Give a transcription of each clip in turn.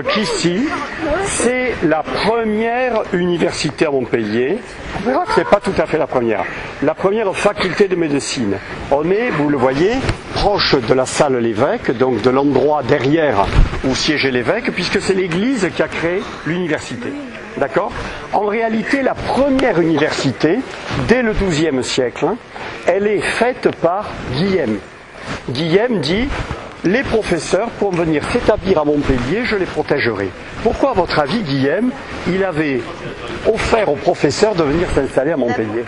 dire qu'ici, c'est la première université à Montpellier. On verra que ce n'est pas tout à fait la première faculté de médecine. On est, vous le voyez, proche de la salle Lévesque, donc de l'endroit derrière où siégeait l'évêque, puisque c'est l'Église qui a créé l'université. D'accord ? En réalité, la première université, dès le XIIe siècle, elle est faite par Guillaume. Guillaume dit, les professeurs, pour venir s'établir à Montpellier, je les protégerai. Pourquoi, à votre avis, Guillaume, il avait offert aux professeurs de venir s'installer à Montpellier?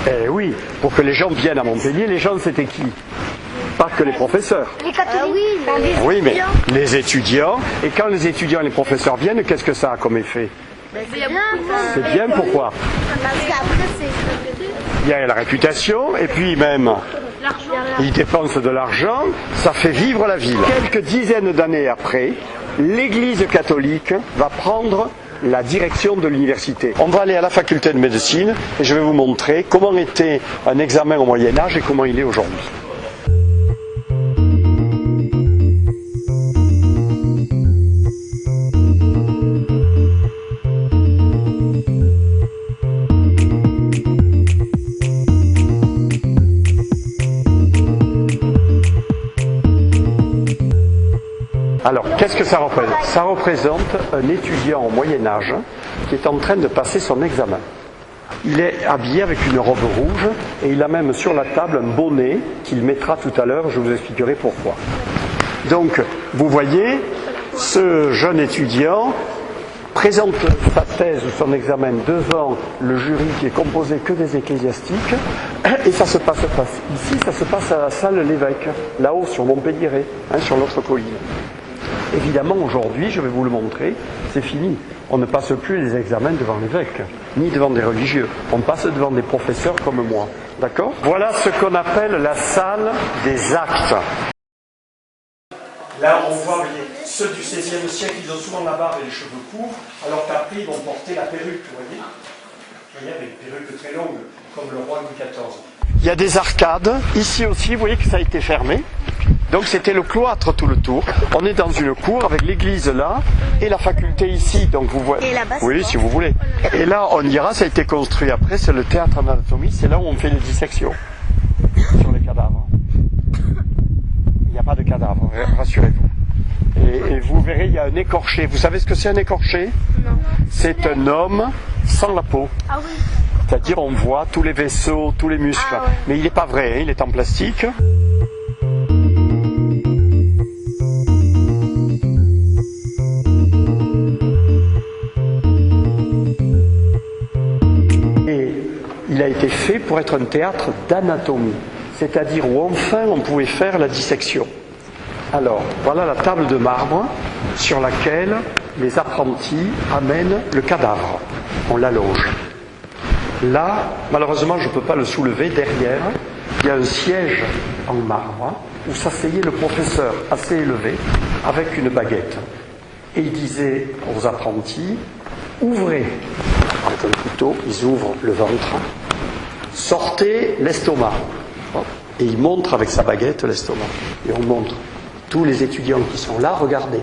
Eh oui, pour que les gens viennent à Montpellier. Les gens, c'était qui? Pas que les professeurs. Les catholiques. Oui, mais les étudiants. Et quand les étudiants et les professeurs viennent, qu'est-ce que ça a comme effet? C'est bien, pourquoi? Parce qu'après, c'est... Il y a la réputation, et puis même, ils dépensent de l'argent, ça fait vivre la ville. Quelques dizaines d'années après, l'Église catholique va prendre la direction de l'université. On va aller à la faculté de médecine, et je vais vous montrer comment était un examen au Moyen-Âge et comment il est aujourd'hui. Alors, qu'est-ce que ça représente? Ça représente un étudiant au Moyen-Âge qui est en train de passer son examen. Il est habillé avec une robe rouge et il a même sur la table un bonnet qu'il mettra tout à l'heure, je vous expliquerai pourquoi. Donc, vous voyez, ce jeune étudiant présente sa thèse ou son examen devant le jury qui est composé que des ecclésiastiques et ça se passe ici, ça se passe à la salle Lévesque, là-haut sur Montpellier, sur l'autre colline. Évidemment, aujourd'hui, je vais vous le montrer, c'est fini. On ne passe plus les examens devant l'évêque, ni devant des religieux. On passe devant des professeurs comme moi. D'accord ? Voilà ce qu'on appelle la salle des actes. Là, on voit ceux du XVIe siècle, ils ont souvent la barbe et les cheveux courts, alors qu'après, ils vont porter la perruque, vous voyez ? Vous voyez, avec une perruque très longue, comme le roi Louis XIV. Il y a des arcades. Ici aussi, vous voyez que ça a été fermé. Donc c'était le cloître tout le tour. On est dans une cour avec l'église là et la faculté ici. Donc vous voyez. Et là-bas, oui, si vous voulez. Et là, on ira, ça a été construit après, c'est le théâtre en anatomie, c'est là où on fait les dissections sur les cadavres. Il n'y a pas de cadavre, rassurez-vous. Et vous verrez, il y a un écorché. Vous savez ce que c'est un écorché? Non. C'est un homme sans la peau. Ah oui. C'est-à-dire on voit tous les vaisseaux, tous les muscles. Ah ouais. Mais il n'est pas vrai, il est en plastique. Il a été fait pour être un théâtre d'anatomie, c'est-à-dire où enfin on pouvait faire la dissection. Alors, voilà la table de marbre sur laquelle les apprentis amènent le cadavre. On l'allonge. Là, malheureusement, je ne peux pas le soulever. Derrière, il y a un siège en marbre où s'asseyait le professeur assez élevé avec une baguette. Et il disait aux apprentis, ouvrez. Avec un couteau, ils ouvrent le ventre. Sortez l'estomac. Et il montre avec sa baguette l'estomac. Et on montre. Tous les étudiants qui sont là, regardez.